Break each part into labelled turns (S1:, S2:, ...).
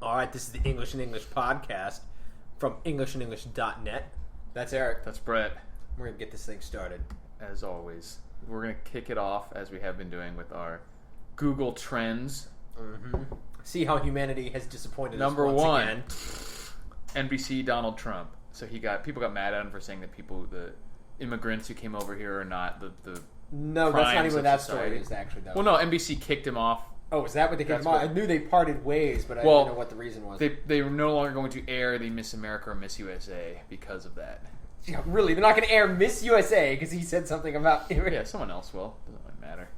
S1: All right, this is the English in English podcast from englishinenglish.net. That's Eric.
S2: That's Brett.
S1: We're going to get this thing started.
S2: As always, we're going to kick it off as we have been doing with our Google Trends.
S1: Mm-hmm. See how humanity has disappointed
S2: Number
S1: us once
S2: one,
S1: again.
S2: NBC Donald Trump. So people got mad at him for saying that the immigrants who came over here are not the
S1: No, that's not even what that story is, actually. Though.
S2: Well, no, NBC kicked him off.
S1: Oh, is that what they kicked him off? I knew they parted ways, but I didn't know what the reason was.
S2: They were no longer going to air the Miss America or Miss USA because of that.
S1: Yeah, really? They're not going to air Miss USA because he said something about...
S2: Yeah, someone else will. Doesn't really matter.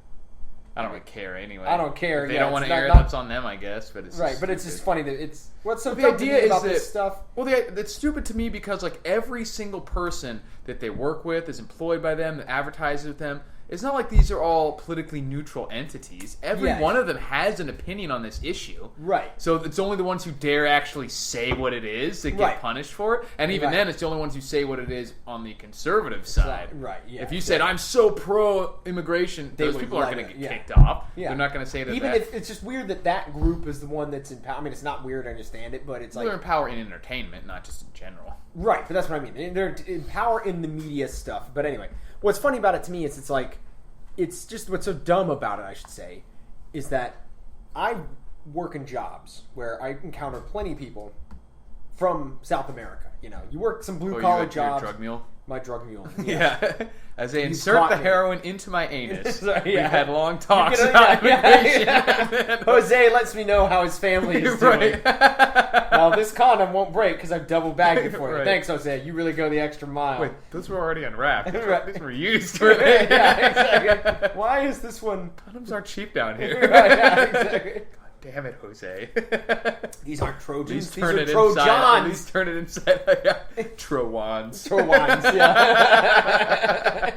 S2: I don't really care anyway.
S1: I don't care.
S2: If they don't want to air it, that's on them, I guess. But it's
S1: right, but it's just funny that it's... What's so
S2: the idea is
S1: about
S2: that,
S1: this stuff?
S2: Well, it's stupid to me because like every single person that they work with is employed by them, that advertises with them. It's not like these are all politically neutral entities. Every one of them has an opinion on this issue.
S1: Right.
S2: So it's only the ones who dare actually say what it is that get punished for it. And even then, it's the only ones who say what it is on the conservative side.
S1: Right, yeah.
S2: If you said, I'm so pro-immigration, those people aren't going to get kicked off.
S1: Yeah.
S2: They're not going to say that.
S1: Even if it's just weird that group is the one that's in power. I mean, it's not weird, I understand it, but it's like...
S2: They're in power in entertainment, not just in general.
S1: Right, but that's what I mean. They're in power in the media stuff. But anyway, what's funny about it to me is it's like... It's just what's so dumb about it, I should say, is that I work in jobs where I encounter plenty of people from South America. You know, you work some blue-collar jobs.
S2: Your drug mule?
S1: My drug mule.
S2: Yeah. As they insert the heroin into my anus. We've had long talks
S1: about
S2: immigration.
S1: Jose lets me know how his family is doing. Now, this condom won't break because I've double bagged it for you. Thanks, Jose. You really go the extra mile.
S2: Wait, those were already unwrapped. These were used.
S1: Yeah, exactly. Why is this one...
S2: Condoms aren't cheap down here.
S1: Exactly.
S2: Damn it, Jose.
S1: These aren't Trojans.
S2: These are Trojans. These turn it inside. Trowans.
S1: Trowans, yeah.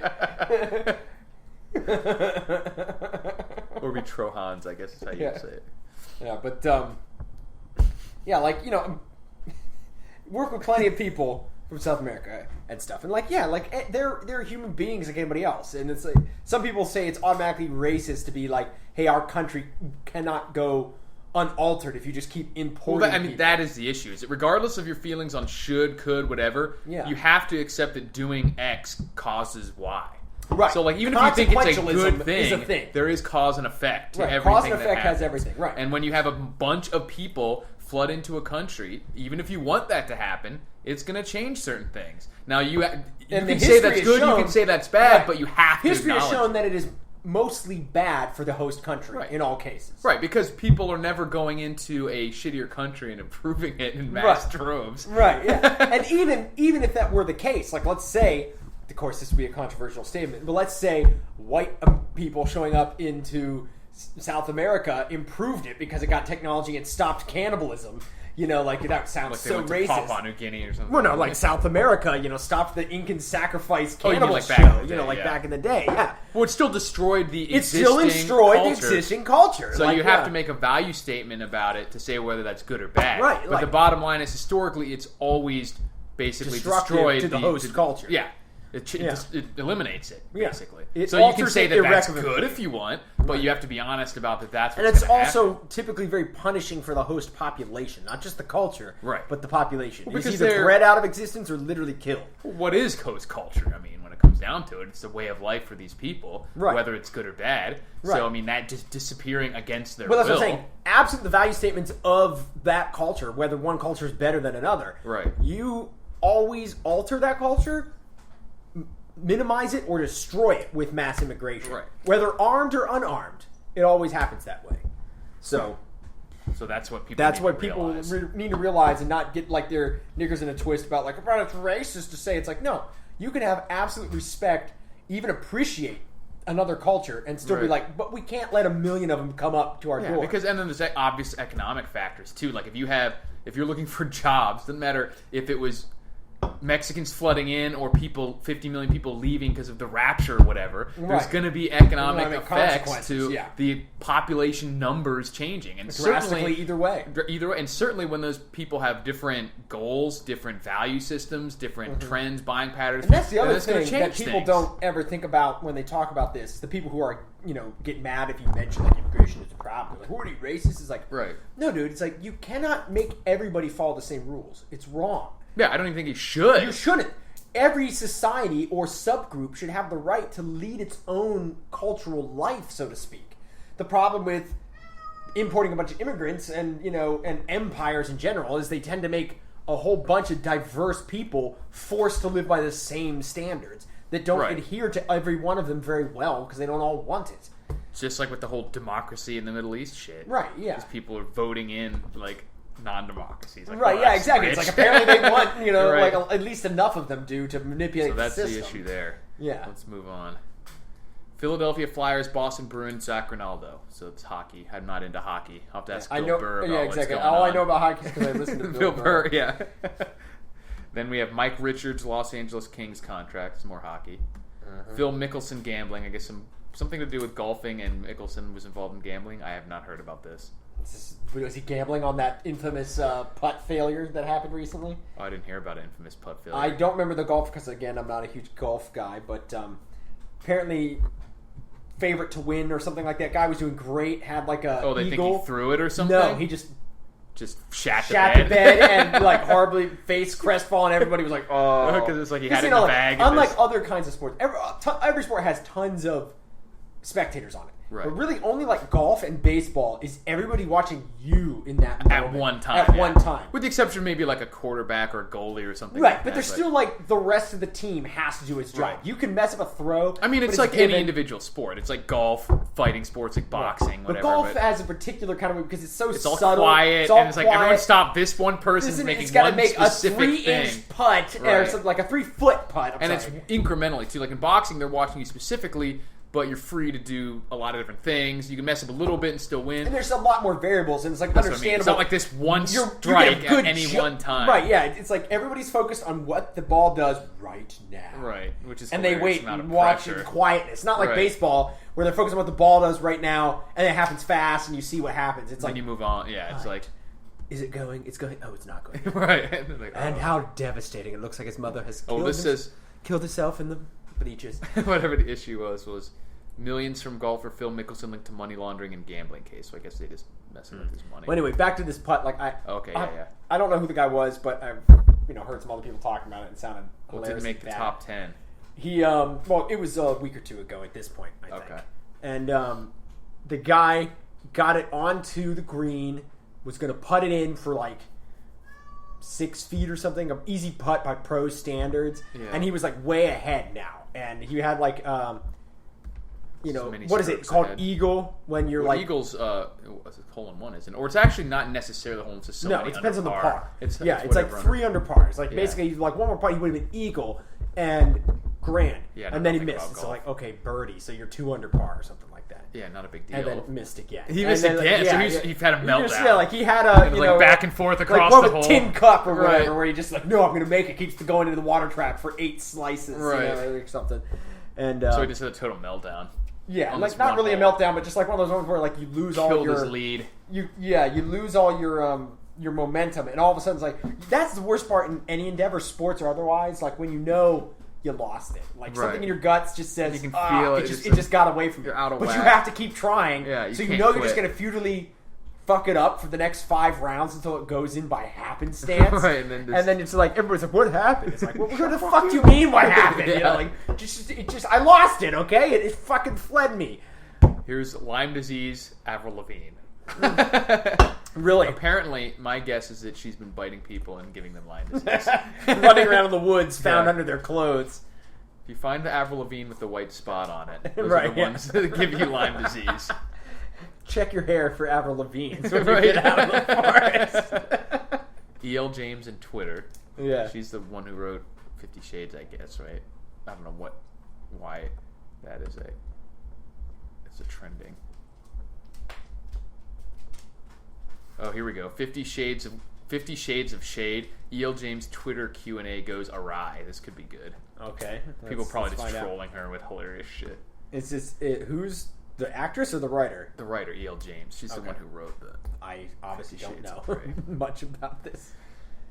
S2: Or be Trohans, I guess is how you say it.
S1: Yeah, but, yeah, like, you know, work with plenty of people from South America and stuff. And, like, yeah, like, they're human beings like anybody else. And it's like, some people say it's automatically racist to be like, hey, our country cannot go unaltered if you just keep importing people.
S2: That is the issue. Is that regardless of your feelings on should, could, whatever, you have to accept that doing X causes Y.
S1: Right.
S2: So, like, even if you think it's a good thing, there is cause and effect to everything.
S1: Cause and effect has everything, right.
S2: And when you have a bunch of people flood into a country, even if you want that to happen, it's going to change certain things. Now, you can say that's good, you can say that's bad, but you have to
S1: History
S2: acknowledge
S1: has shown that it is mostly bad for the host country in all cases.
S2: Right, because people are never going into a shittier country and improving it in mass droves.
S1: Right, yeah. And even if that were the case, like let's say, of course this would be a controversial statement, but let's say white people showing up into South America improved it because it got technology and stopped cannibalism. You know, like that sounds
S2: like
S1: so
S2: racist.
S1: Papua
S2: New Guinea or something.
S1: Well, no, like South America, you know, stopped the Incan sacrifice cannibal
S2: like
S1: show. Back in the day, yeah.
S2: Well, it still destroyed the existing
S1: the existing culture.
S2: So you have to make a value statement about it to say whether that's good or bad.
S1: Right.
S2: But the bottom line is, historically, it's always basically destroyed
S1: to the host culture.
S2: Yeah. It eliminates it, basically.
S1: So
S2: you can say that's good if you want, but you have to be honest about that that's what's
S1: And it's
S2: also
S1: happen. Typically very punishing for the host population, not just the culture, but the population.
S2: Well,
S1: it's either bred out of existence or literally killed.
S2: What is host culture? I mean, when it comes down to it, it's a way of life for these people, whether it's good or bad. Right. So, I mean, that just disappearing against their will.
S1: Well, that's what I'm saying. Absent the value statements of that culture, whether one culture is better than another, you always alter that culture, minimize it, or destroy it with mass immigration.
S2: Right.
S1: Whether armed or unarmed, it always happens that way. So
S2: that's what people
S1: need to realize and not get like their knickers in a twist about like, it's racist to say. It's like, no, you can have absolute respect, even appreciate another culture and still be like, but we can't let 1 million of them come up to our door.
S2: Because and then there's obvious economic factors too. Like if you're looking for jobs, doesn't matter if it was Mexicans flooding in or 50 million people leaving because of the rapture or whatever, there's
S1: Right.
S2: going to be economic effects
S1: consequences,
S2: to the population numbers changing. And
S1: Drastically
S2: certainly,
S1: either way.
S2: and certainly when those people have different goals, different value systems, different trends, buying patterns.
S1: And that's the other
S2: that's gonna
S1: thing that
S2: change
S1: people
S2: things.
S1: don't ever think about when they talk about this. The people who are, get mad if you mention that immigration is a problem. Like, who are you, racist? It's like,
S2: Right.
S1: no, dude. It's like, you cannot make everybody follow the same rules. It's wrong.
S2: Yeah, I don't even think you should.
S1: You shouldn't. Every society or subgroup should have the right to lead its own cultural life, so to speak. The problem with importing a bunch of immigrants and empires in general is they tend to make a whole bunch of diverse people forced to live by the same standards that don't adhere to every one of them very well because they don't all want it.
S2: It's just like with the whole democracy in the Middle East shit.
S1: Right, yeah.
S2: Because people are voting in, like, non-democracies. Like,
S1: Right,
S2: oh,
S1: yeah,
S2: that's
S1: exactly.
S2: rich.
S1: It's like apparently they want,
S2: Right.
S1: like at least enough of them do to manipulate
S2: So that's
S1: the
S2: the
S1: system.
S2: issue there.
S1: Yeah.
S2: Let's move on. Philadelphia Flyers, Boston Bruins, Zach Ronaldo. So it's hockey. I'm not into hockey. I'll have to ask Bill Burr about what's going
S1: All
S2: on.
S1: I know about hockey is because I listen to
S2: Bill Burr, yeah. Then we have Mike Richards, Los Angeles Kings contract. Some more hockey. Phil Mickelson gambling. I guess something to do with golfing, and Mickelson was involved in gambling. I have not heard about this.
S1: Was he gambling on that infamous putt failure that happened recently?
S2: Oh, I didn't hear about an infamous putt failure.
S1: I don't remember the golf because, again, I'm not a huge golf guy, but apparently favorite to win or something like that. Guy was doing great, had like a
S2: they
S1: eagle.
S2: think he threw it or something?
S1: No, he just
S2: shat the
S1: the bed and like horribly face crestfallen. Everybody was like, oh.
S2: Because it's like he had it in the bag.
S1: Unlike other kinds of sports, every sport has tons of spectators on it.
S2: Right.
S1: But really, only like golf and baseball is everybody watching you in that moment.
S2: At one time.
S1: At one time.
S2: With the exception of maybe like a quarterback or a goalie or something.
S1: Right,
S2: like
S1: but
S2: that,
S1: there's still like the rest of the team has to do its job.
S2: Right.
S1: You can mess up a throw.
S2: I mean, it's
S1: but
S2: like any
S1: given.
S2: individual sport. It's like golf, fighting sports, like boxing,
S1: But
S2: whatever.
S1: golf has a particular kind of because it's so
S2: it's all
S1: subtle.
S2: quiet,
S1: it's all
S2: and it's like everyone stop. This one person's
S1: Listen,
S2: making
S1: it's gotta
S2: one
S1: make a
S2: specific
S1: 3-inch
S2: thing.
S1: putt or
S2: Right.
S1: something like a 3-foot putt.
S2: And it's incrementally too. Like in boxing, they're watching you specifically, but you're free to do a lot of different things. You can mess up a little bit and still win.
S1: And there's a lot more variables, and it's like
S2: That's what I mean.
S1: understandable.
S2: It's not like this one
S1: You
S2: strike
S1: get a good
S2: at any one time.
S1: Right, yeah. It's like everybody's focused on what the ball does right now.
S2: Right, which is
S1: And they
S2: hilarious
S1: wait
S2: amount
S1: and
S2: of
S1: watch
S2: pressure.
S1: in quietness. Not like
S2: Right.
S1: baseball, where they're focused on what the ball does right now, and it happens fast, and you see what happens. It's
S2: Then
S1: like,
S2: you move on. Yeah, it's like
S1: is it going? It's going. Oh, it's not going.
S2: right. And, they're like,
S1: And
S2: oh.
S1: how devastating. It looks like his mother has
S2: Oh, this says
S1: killed herself in the bleachers.
S2: whatever the issue was millions from golfer Phil Mickelson linked to money laundering and gambling case. So I guess they just messing with his money.
S1: Well, anyway, back to this putt. Like I don't know who the guy was, but I've heard some other people talking about it and it sounded
S2: Well,
S1: hilarious.
S2: didn't make the top 10.
S1: He well, it was a week or two ago at this point, I think.
S2: Okay.
S1: And the guy got it onto the green, was going to putt it in for like 6 feet or something, an easy putt by pro standards, and he was like way ahead now, and he had like what is it called,
S2: ahead.
S1: eagle, when you're like
S2: Eagles hole in one, isn't it? Or it's actually not necessarily hole in, it's just so
S1: no,
S2: many
S1: it depends on
S2: under
S1: the par.
S2: It's
S1: like
S2: whatever
S1: 3 under par. It's like
S2: Yeah.
S1: basically like one more putt, he would have been eagle and grand,
S2: Yeah, I don't
S1: and then he
S2: think
S1: missed.
S2: about
S1: So
S2: golf.
S1: like okay, birdie, so you're 2 under par or something like that.
S2: Yeah, not a big deal.
S1: And then missed again.
S2: He
S1: And
S2: missed
S1: then,
S2: again, so
S1: yeah,
S2: he had a
S1: He
S2: meltdown.
S1: just, yeah, like he had a
S2: like back and forth across
S1: like
S2: the
S1: one
S2: hole.
S1: with tin cup or whatever,
S2: Right.
S1: where he just like, no, I'm going to make it. Keeps going into the water trap for 8 slices,
S2: Right.
S1: or something. And
S2: So he just had a total meltdown.
S1: yeah,
S2: on
S1: like
S2: this
S1: not
S2: one
S1: really a
S2: hole.
S1: meltdown, but just like one of those ones where like you lose all
S2: Killed
S1: your
S2: his lead.
S1: you lose all your momentum, and all of a sudden it's like that's the worst part in any endeavor, sports or otherwise. Like when you know you lost it, like
S2: Right.
S1: something in your guts just says
S2: You can feel it.
S1: it just got away from you.
S2: You're out of
S1: but you
S2: whack.
S1: have to keep trying.
S2: Yeah, you
S1: so you
S2: can't
S1: know you're just
S2: quit.
S1: going to futilely fuck it up for the next 5 rounds until it goes in by happenstance.
S2: Right, and then
S1: it's like everybody's like, "What happened?" It's like, "Well, what the fuck do you mean? What happened?" You
S2: Yeah.
S1: know, like just I lost it. Okay, it fucking fled me.
S2: Here's Lyme disease, Avril Lavigne.
S1: Really,
S2: Apparently, my guess is that she's been biting people and giving them Lyme disease.
S1: running around in the woods, found
S2: Yeah.
S1: under their clothes.
S2: If you find the Avril Lavigne with the white spot on it, those
S1: Right,
S2: are the
S1: yeah.
S2: ones that give you Lyme disease.
S1: Check your hair for Avril Lavigne when
S2: Right.
S1: you get out of the forest.
S2: E.L. James and Twitter.
S1: Yeah.
S2: She's the one who wrote 50 Shades, I guess, right? I don't know why that is it's a trending. Oh, here we go. 50 Shades of 50 Shades of Shade. E.L. James Twitter Q&A goes awry. This could be good.
S1: Okay.
S2: People probably just trolling her with hilarious shit.
S1: Is this who's the actress or the writer?
S2: The writer, E.L. James. She's the one who wrote the...
S1: I obviously don't know much about this.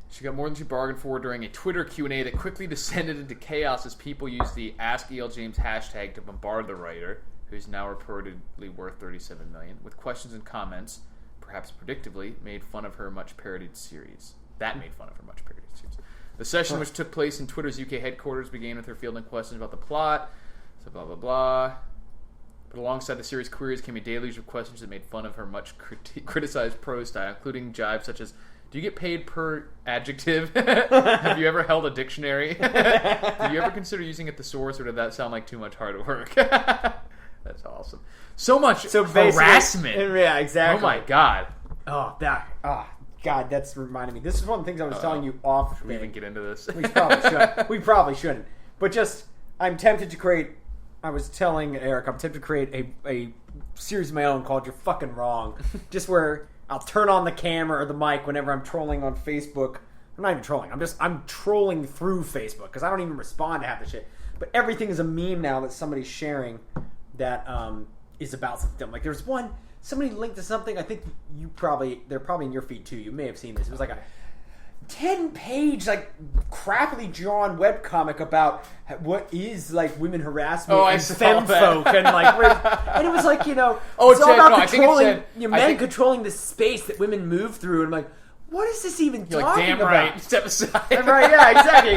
S2: She got more than she bargained for during a Twitter Q&A that quickly descended into chaos as people used the Ask E.L. James hashtag to bombard the writer, who's now reportedly worth $37 million, with questions and comments, perhaps predictably, made fun of her much parodied series. That made fun of her much parodied series. The session, which took place in Twitter's UK headquarters, began with her fielding questions about the plot, so blah, blah, blah. But alongside the series' queries came a deluge of questions that made fun of her much criticized prose style, including jibes such as, do you get paid per adjective? Have you ever held a dictionary? Did you ever consider using a thesaurus, or did that sound like too much hard work? That's awesome. So much harassment.
S1: Yeah, exactly.
S2: Oh my god.
S1: God, that's reminding me. This is one of the things I was telling you off.
S2: Should we even get into this?
S1: We probably should. We probably shouldn't. But just, I'm tempted to create. I was telling Eric, I'm tempted to create a series of my own called "You're Fucking Wrong," just where I'll turn on the camera or the mic whenever I'm trolling on Facebook. I'm not even trolling. I'm trolling through Facebook because I don't even respond to half the shit. But everything is a meme now that somebody's sharing that is about something dumb. Like there's one, somebody linked to something. I think they're probably in your feed too. You may have seen this. It was like a 10-page like crappily drawn webcomic about what is like women harassment and femfolk and like and it was like it's all about controlling men controlling the space that women move through, and I'm like, what is this even talking
S2: like, damn
S1: about?
S2: right, step aside.
S1: Right, yeah, exactly.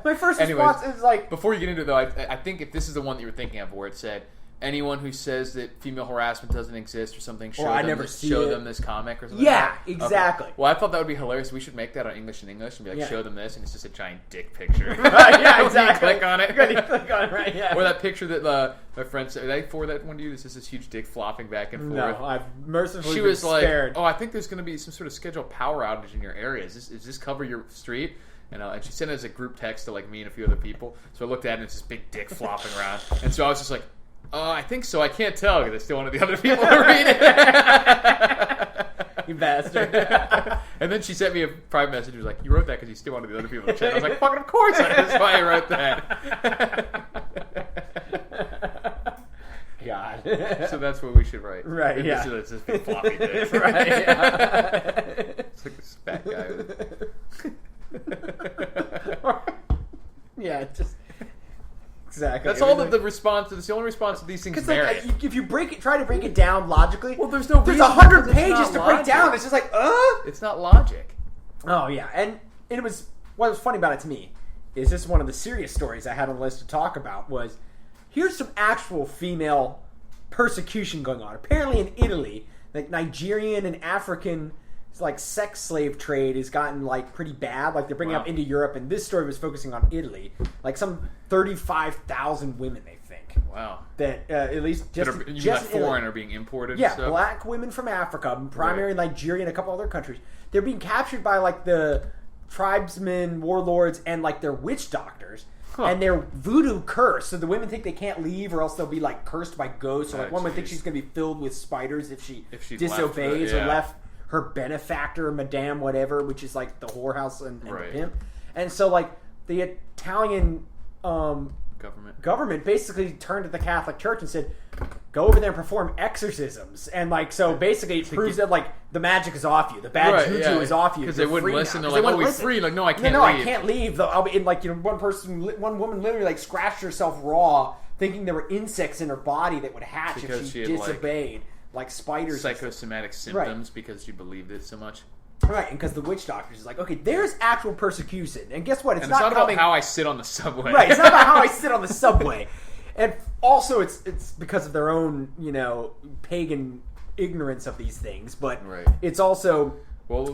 S1: My first response is like,
S2: before you get into it though, I think if this is the one that you were thinking of where it said anyone who says that female harassment doesn't exist or something, show them this comic or something.
S1: Yeah, exactly.
S2: Okay. Well, I thought that would be hilarious. We should make that on English and English and be like, show them this, and it's just a giant dick picture.
S1: Right, yeah, exactly.
S2: You click on it.
S1: You click on it, right, yeah.
S2: Or that picture that my friend said, did I forward that one to you? It's just this huge dick flopping back and forth.
S1: No, I've mercifully
S2: She
S1: been
S2: was
S1: spared.
S2: like, I think there's going to be some sort of scheduled power outage in your area. Is this cover your street? And she sent it as a group text to like me and a few other people. So I looked at it and it's this big dick flopping around. And so I was just like, I think so. I can't tell because I still wanted the other people to read it.
S1: You bastard.
S2: And then she sent me a private message. She was like, you wrote that because you still wanted the other people to chat. I was like, fucking of course. That's why I wrote that.
S1: God.
S2: So that's what we should write.
S1: Right, yeah.
S2: It's this big floppy dick.
S1: Right, yeah.
S2: It's like this fat guy.
S1: Yeah, just... Exactly.
S2: That's all the response. It's the only response to these things merit.
S1: Like, if you try to break it down logically,
S2: well, there's
S1: 100 pages to break down. It's just like,
S2: it's not logic.
S1: Oh yeah, and it was what was funny about it to me is this one of the serious stories I had on the list to talk about was here's some actual female persecution going on. Apparently in Italy, like Nigerian and African like sex slave trade has gotten like pretty bad. Like they're bringing up into Europe, and this story was focusing on Italy. Like some 35,000 women, they think.
S2: Wow.
S1: That at least just
S2: foreign are being imported.
S1: Yeah, black women from Africa, primarily Nigeria and a couple other countries. They're being captured by like the tribesmen, warlords, and like their witch doctors. And they're voodoo cursed, so the women think they can't leave, or else they'll be like cursed by ghosts. Or like one would think she's going to be filled with spiders if she disobeys or left her benefactor, Madame whatever, which is like the whorehouse and the pimp. And so like the Italian government basically turned to the Catholic Church and said, go over there and perform exorcisms. And like so basically it proves that like the magic is off you. The bad juju is off you.
S2: Because they wouldn't listen. They're like, we're free. Like, no, I can't leave.
S1: I can't leave. Though I'll be in like one woman literally like scratched herself raw thinking there were insects in her body that would hatch if she disobeyed. Like spiders,
S2: psychosomatic symptoms because she believed it so much.
S1: Right, and because the witch doctors is like, okay, there's actual persecution, and guess what?
S2: It's not about how I sit on the subway.
S1: Right, it's not about how I sit on the subway, and also it's because of their own pagan ignorance of these things. But it's also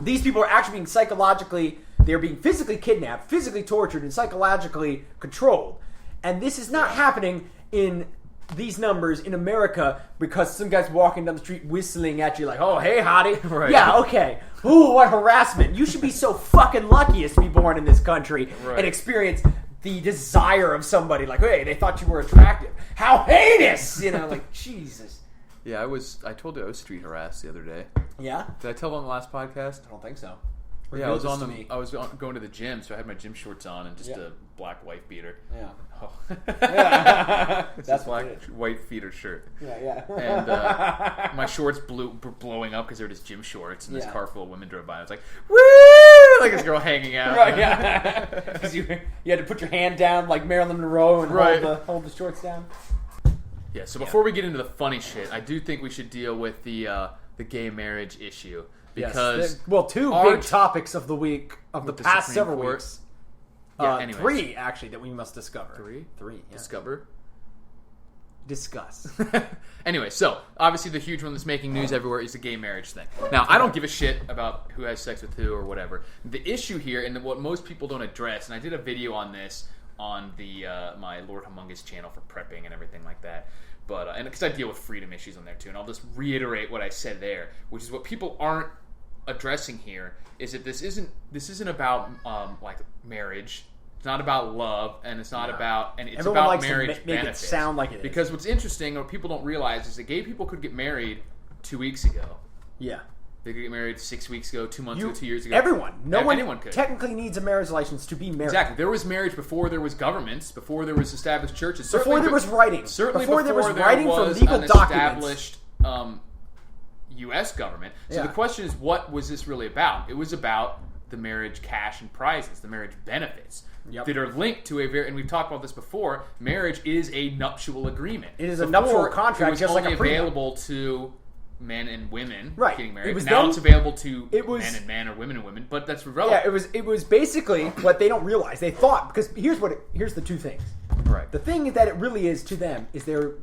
S1: these people are actually being they're being physically kidnapped, physically tortured, and psychologically controlled, and this is not happening in these numbers in America because some guy's walking down the street whistling at you like, oh, hey, hottie. Right. Yeah, okay. Ooh, what harassment. You should be so fucking lucky to be born in this country and experience the desire of somebody like, hey, they thought you were attractive. How heinous! Like, Jesus.
S2: Yeah, I told you I was street harassed the other day.
S1: Yeah?
S2: Did I tell them on the last podcast?
S1: I don't think so.
S2: Yeah, I was going to the gym, so I had my gym shorts on and just a black wife beater.
S1: Yeah.
S2: Oh.
S1: That's
S2: a black white feeder shirt.
S1: Yeah.
S2: And my shorts were blowing up because they were just gym shorts, and this car full of women drove by. I was like, woo! Like this girl hanging out.
S1: Right, yeah. Because you had to put your hand down like Marilyn Monroe and hold the shorts down.
S2: Yeah, so before we get into the funny shit, I do think we should deal with the gay marriage issue. Because
S1: two big topics of the week, of the past
S2: Supreme
S1: several
S2: Court.
S1: weeks.
S2: Anyways.
S1: 3, actually, that we must discover.
S2: 3?
S1: 3, yeah.
S2: Discuss. Anyway, so obviously the huge one that's making news everywhere is the gay marriage thing. Now, I don't give a shit about who has sex with who or whatever. The issue here, and what most people don't address, and I did a video on this on the my Lord Humongous channel for prepping and everything like that. But and because I deal with freedom issues on there too, and I'll just reiterate what I said there, which is what people aren't addressing here is that this isn't about like marriage. It's not about love, and it's not about, and it's
S1: Everyone
S2: about
S1: likes
S2: marriage
S1: to make
S2: benefits.
S1: it sound like it is.
S2: Because what's interesting, or people don't realize, is that gay people could get married 2 weeks ago.
S1: Yeah.
S2: They could get married 6 weeks ago, 2 months ago, 2 years ago.
S1: Anyone
S2: could.
S1: Technically needs a marriage license to be married.
S2: Exactly. There was marriage before there was governments, before there was established churches.
S1: Before there was writing.
S2: Certainly
S1: before there was writing for
S2: was
S1: legal
S2: an
S1: documents.
S2: established U.S. government. So the question is, what was this really about? It was about the marriage cash and prizes, the marriage benefits.
S1: Yep.
S2: That are linked to and we've talked about this before, marriage is a nuptial agreement.
S1: It is a nuptial contract,
S2: it was
S1: just
S2: only
S1: like a prenup.
S2: available to men and women getting married.
S1: It's
S2: available to men and men or women and women, but that's irrelevant.
S1: Yeah, it was basically what they don't realize. They thought, because here's the two things.
S2: Right.
S1: The thing that it really is to them is they're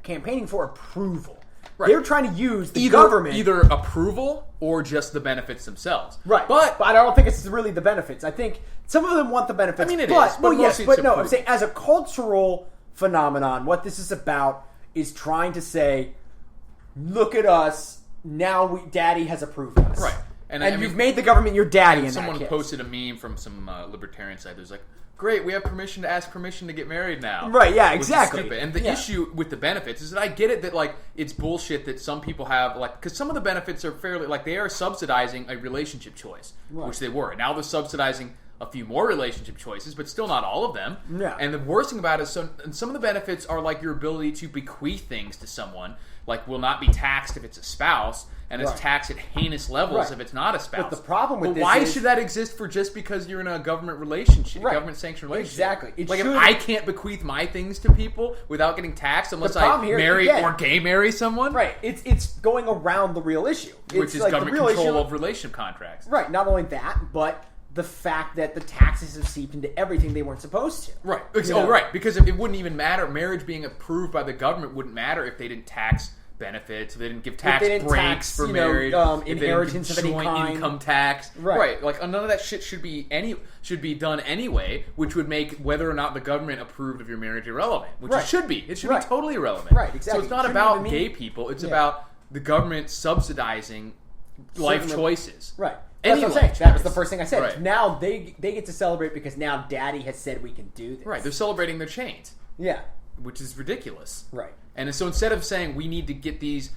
S1: campaigning for approval.
S2: Right.
S1: They're trying to use the government.
S2: Either approval or just the benefits themselves.
S1: Right. But I don't think it's really the benefits. I think some of them want the benefits.
S2: I mean, it
S1: is.
S2: But no,
S1: I'm saying as a cultural phenomenon, what this is about is trying to say, look at us, now Daddy has approved us.
S2: Right.
S1: And you've made the government your daddy in that
S2: Someone
S1: case.
S2: posted a meme from some libertarian site that was like, great, we have permission to ask permission to get married now.
S1: Right, yeah, exactly.
S2: Which is stupid. And the issue with the benefits is that I get it that, like, it's bullshit that some people have, like, because some of the benefits are fairly, like, they are subsidizing a relationship choice, which they were. Now they're subsidizing a few more relationship choices, but still not all of them.
S1: Yeah.
S2: And the worst thing about it is some of the benefits are, like, your ability to bequeath things to someone, like, will not be taxed if it's a spouse, and it's taxed at heinous levels if it's not a spouse.
S1: But the problem with
S2: why should that exist for just because you're in a government relationship, government sanctioned relationship?
S1: Exactly.
S2: If I can't bequeath my things to people without getting taxed unless I marry or gay marry someone,
S1: right? It's going around the real issue,
S2: which is like government control of relationship contracts.
S1: Right. Not only that, but the fact that the taxes have seeped into everything they weren't supposed to.
S2: Right. Right. Because it wouldn't even matter. Marriage being approved by the government wouldn't matter if they didn't tax benefits, if they didn't give tax breaks for marriage,
S1: inheritance of any kind,
S2: income tax, right? Like none of that shit should be done anyway, which would make whether or not the government approved of your marriage irrelevant, which it should be. It should be totally irrelevant,
S1: right? Exactly.
S2: So it's not about gay people; it's about the government subsidizing life choices,
S1: right?
S2: That's
S1: what I'm saying. That was the first thing I said. Right. Now they get to celebrate because now Daddy has said we can do this.
S2: Right? They're celebrating their chains.
S1: Yeah.
S2: Which is ridiculous.
S1: Right.
S2: And so instead of saying we need to get these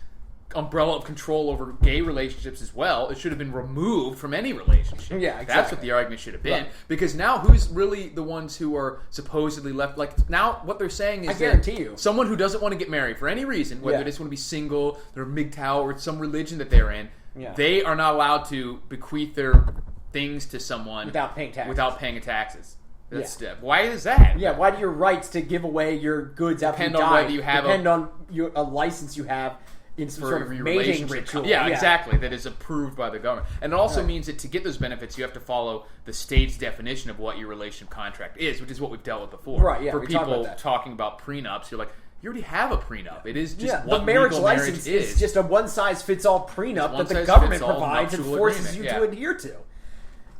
S2: umbrella of control over gay relationships as well, it should have been removed from any relationship.
S1: Yeah, exactly.
S2: That's what the argument should have been. Right. Because now who's really the ones who are supposedly left? Like now what they're saying is
S1: I guarantee you.
S2: Someone who doesn't want to get married for any reason, whether they just want to be single, they're MGTOW, or it's some religion that they're in, they are not allowed to bequeath their things to someone
S1: without paying taxes.
S2: Why is that?
S1: Yeah, why do your rights to give away your goods after you die depend on a license you have in some sort of mating ritual?
S2: Yeah, exactly. That is approved by the government. And it also means that to get those benefits, you have to follow the state's definition of what your relationship contract is, which is what we've dealt with before.
S1: Right, yeah.
S2: For people talking about prenups, you're like, you already have a prenup. It is just what
S1: the marriage license is just a one-size-fits-all prenup that the government provides and forces you to adhere to.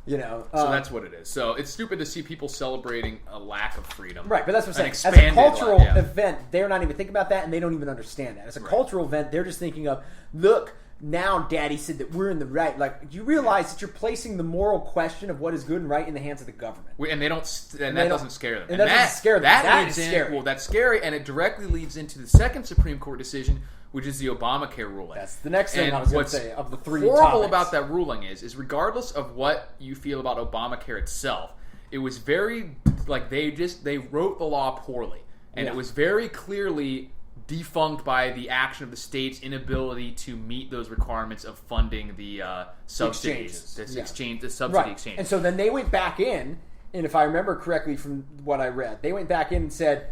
S1: So
S2: that's what it is. So it's stupid to see people celebrating a lack of freedom.
S1: Right, but that's what I'm saying. As a cultural event, they're not even thinking about that, and they don't even understand that. As a cultural event, they're just thinking of, look, now Daddy said that we're in the right. Like, do you realize that you're placing the moral question of what is good and right in the hands of the government?
S2: And they don't, and that doesn't scare them.
S1: And that doesn't scare them. That is scary.
S2: Well, that's scary, and it directly leads into the second Supreme Court decision, which is the Obamacare ruling.
S1: That's the next thing I was going to say of the three
S2: horrible
S1: topics.
S2: About that ruling is regardless of what you feel about Obamacare itself, it was very, like, they wrote the law poorly. And it was very clearly defunct by the action of the state's inability to meet those requirements of funding the subsidies. The subsidy exchange.
S1: And so then they went back in, and if I remember correctly from what I read, they went back in and said,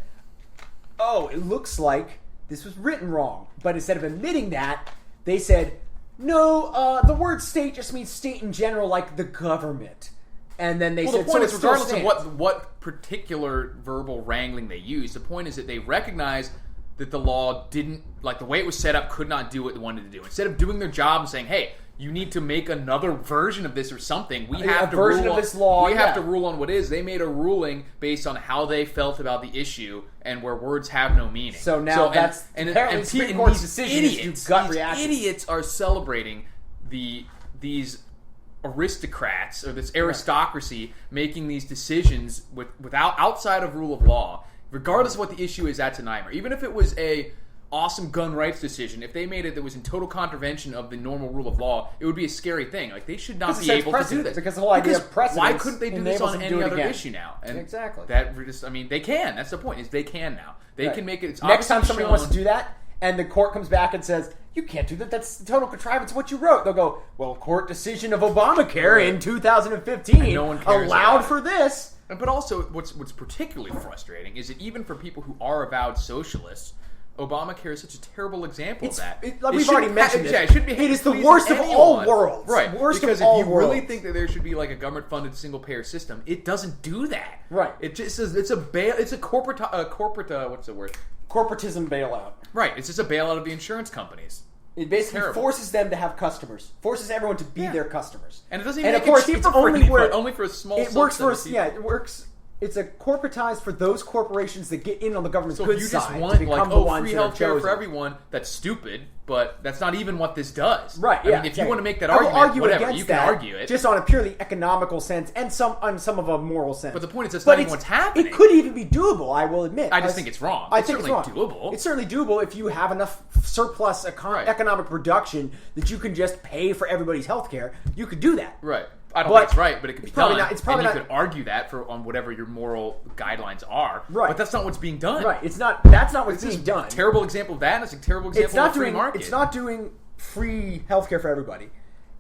S1: oh, it looks like this was written wrong. But instead of admitting that, they said, no, the word state just means state in general, like the government. And then they said,
S2: the point is, regardless
S1: of
S2: what particular verbal wrangling they use, the point is that they recognize that the law didn't, like, the way it was set up, could not do what they wanted to do. Instead of doing their job and saying, hey, you need to make another version of this or something, we have to rule on what is. They made a ruling based on how they felt about the issue and where words have no meaning.
S1: So now that's apparently the Supreme Court's decision is gut reaction.
S2: Idiots are celebrating these aristocrats or this aristocracy making these decisions without outside of rule of law, regardless of what the issue is. That's a nightmare. Even if it was a awesome gun rights decision, if they made it that was in total contravention of the normal rule of law, it would be a scary thing. Like, they should not be able to do this
S1: because the whole idea of precedence.
S2: Why couldn't they do this on any other issue now? And
S1: exactly.
S2: They can. That's the point. Is they can now. They can make it. It's
S1: next time somebody wants to do that, and the court comes back and says, you can't do that, that's total contrivance of what you wrote. They'll go, well, court decision of Obamacare in 2015
S2: no one cares
S1: allowed for this.
S2: But also, what's particularly frustrating is that even for people who are avowed socialists, Obamacare is such a terrible example of that.
S1: We've already mentioned it.
S2: It
S1: is the worst of all worlds.
S2: Right.
S1: Worst
S2: because
S1: of all
S2: if you
S1: worlds.
S2: really think that there should be like a government-funded single-payer system, it doesn't do that.
S1: Right.
S2: It just says it's a corporate what's the word?
S1: Corporatism bailout.
S2: Right. It's just a bailout of the insurance companies.
S1: It basically forces them to have customers. Forces everyone to be their customers.
S2: And it doesn't even make it cheaper for anybody. Only for a small
S1: it works for us. Yeah, it works. It's a corporatized for those corporations that get in on the government's good side.
S2: So if you just want free healthcare for everyone, that's stupid. But that's not even what this does.
S1: Right? Yeah.
S2: I mean, if you want to make that argument, whatever, you can argue it.
S1: Just on a purely economical sense and on some of a moral sense.
S2: But the point is, that's not even what's happening.
S1: It could even be doable. I will admit.
S2: I just think it's wrong.
S1: It's certainly
S2: doable.
S1: It's certainly doable if you have enough surplus economic production that you can just pay for everybody's healthcare. You could do that.
S2: Right. I don't think it's right, but it could be done.
S1: It's probably
S2: and you could argue that on whatever your moral guidelines are.
S1: Right.
S2: But that's not what's being done.
S1: Right. That's not what's being done.
S2: Terrible example of that. And it's a terrible example of free market.
S1: It's not doing free healthcare for everybody.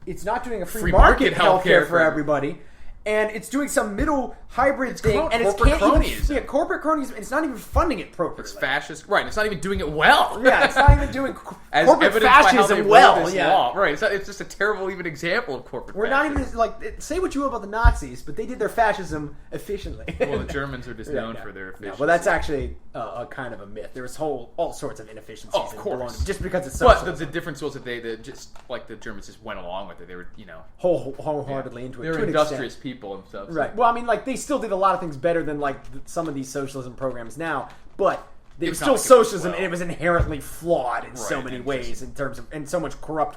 S1: It's not doing a free market healthcare for everybody. And it's doing some middle hybrid thing, and
S2: corporate cronyism.
S1: Corporate cronyism. It's not even funding it appropriately.
S2: It's fascist, right? It's not even doing it well.
S1: Yeah, it's not even doing corporate fascism well. Yeah,
S2: law. Right. It's just a terrible even example of corporate.
S1: We're
S2: fascism.
S1: not even say what you will about the Nazis, but they did their fascism efficiently.
S2: Well, the Germans are just known for their efficiency.
S1: Well, that's actually a kind of a myth. There was all sorts of inefficiencies.
S2: Oh, of course,
S1: just because it's socialism.
S2: But the difference was that they just like the Germans just went along with it. They were
S1: wholeheartedly into it.
S2: They were industrious people and stuff.
S1: Right. Well, I mean, like, they still did a lot of things better than, like, some of these socialism programs now, but it was still socialism, and it was inherently flawed in so many ways in terms of, and so much corrupt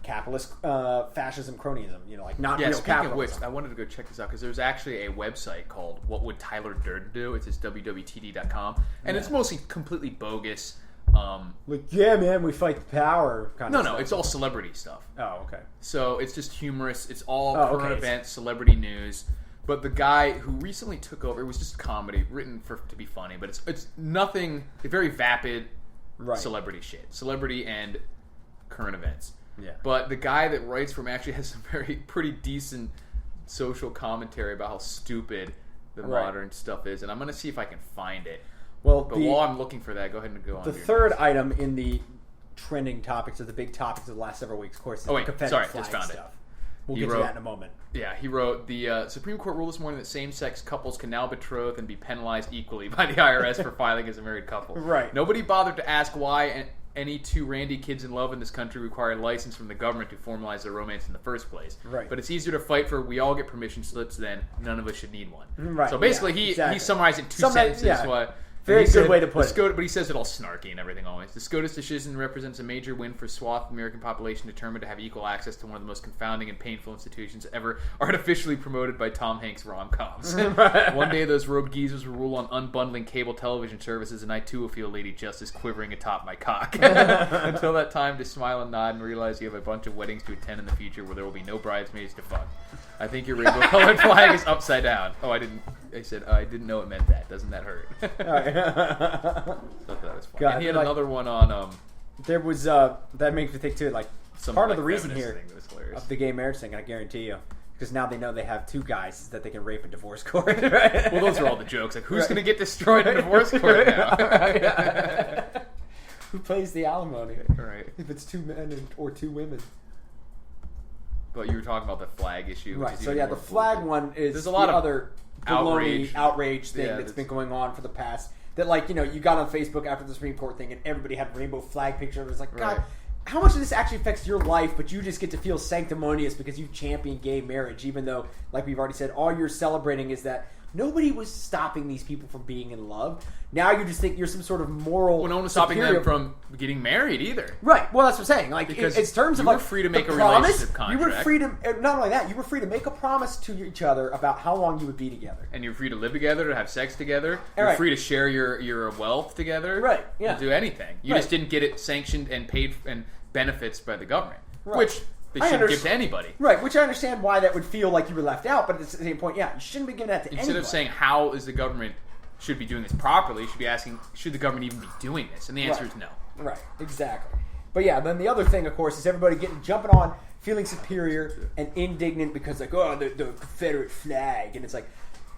S1: capitalist fascism cronyism, like not real capitalism.
S2: Of which, I wanted to go check this out, because there's actually a website called What Would Tyler Durden Do? It's just www.td.com, and it's mostly completely bogus.
S1: Yeah, man, we fight the power kind of stuff.
S2: No, it's all celebrity stuff.
S1: Oh, okay.
S2: So it's just humorous. It's all current events, celebrity news. But the guy who recently took over, it was just comedy, written to be funny, but it's nothing, very vapid celebrity shit. Celebrity and current events.
S1: Yeah.
S2: But the guy that writes for him actually has some pretty decent social commentary about how stupid the modern stuff is, and I'm going to see if I can find it. But while I'm looking for that, go ahead and go on.
S1: The third item in the trending topics, or the big topics of the last several weeks, of course, is the Confederate flag stuff. We'll get to that in a moment.
S2: Yeah, he wrote, the Supreme Court ruled this morning that same-sex couples can now betroth and be penalized equally by the IRS for filing as a married couple.
S1: Right.
S2: Nobody bothered to ask why any two randy kids in love in this country require a license from the government to formalize their romance in the first place.
S1: Right.
S2: But it's easier to fight for we all get permission slips than none of us should need one.
S1: Right.
S2: So basically, he summarized in two sentences
S1: Very good way to put it.
S2: But he says it all snarky and everything always. The SCOTUS decision represents a major win for swath of the American population determined to have equal access to one of the most confounding and painful institutions ever artificially promoted by Tom Hanks rom-coms. One day those robed geezers will rule on unbundling cable television services, and I too will feel Lady Justice quivering atop my cock. Until that time, just smile and nod and realize you have a bunch of weddings to attend in the future where there will be no bridesmaids to fuck. I think your rainbow-colored flag is upside down. Oh, I didn't know it meant that. Doesn't that hurt?
S1: All right.
S2: Thought that was funny. And he had another one on.
S1: There was that makes me think too. Like part of the reason here
S2: of
S1: the gay marriage thing, I guarantee you, because now they know they have two guys that they can rape in divorce court. Right?
S2: Well, those are all the jokes. Like, who's going to get destroyed in divorce court now?
S1: Who pays the alimony?
S2: Right.
S1: If it's two men or two women.
S2: But you were talking about the flag issue.
S1: Right. So yeah, the flag one is
S2: there's a lot of
S1: other outrage thing that's been going on for the past. That, like, you know, you got on Facebook after the Supreme Court thing and everybody had a rainbow flag picture. It was like, God, how much of this actually affects your life, but you just get to feel sanctimonious because you champion gay marriage, even though, like we've already said, all you're celebrating is that nobody was stopping these people from being in love. Now you just think you're some sort of moral.
S2: Well, no one was stopping them from getting married either.
S1: Right. Well, that's what I'm saying. Like,
S2: because
S1: in terms of
S2: you were free to make a relationship contract.
S1: You were free to not only that, you were free to make a promise to each other about how long you would be together,
S2: and you're free to live together, to have sex together. You're free to share your wealth together.
S1: Right. Yeah.
S2: To do anything. You just didn't get it sanctioned and paid and benefits by the government, which they shouldn't give to anybody.
S1: Right, which I understand why that would feel like you were left out, but at the same point, yeah, you shouldn't be giving that to anybody.
S2: Instead of saying, how is the government should be doing this properly, you should be asking, should the government even be doing this? And the answer is no.
S1: Right, exactly. But yeah, then the other thing, of course, is everybody jumping on, feeling superior and indignant because, like, oh, the Confederate flag. And it's like,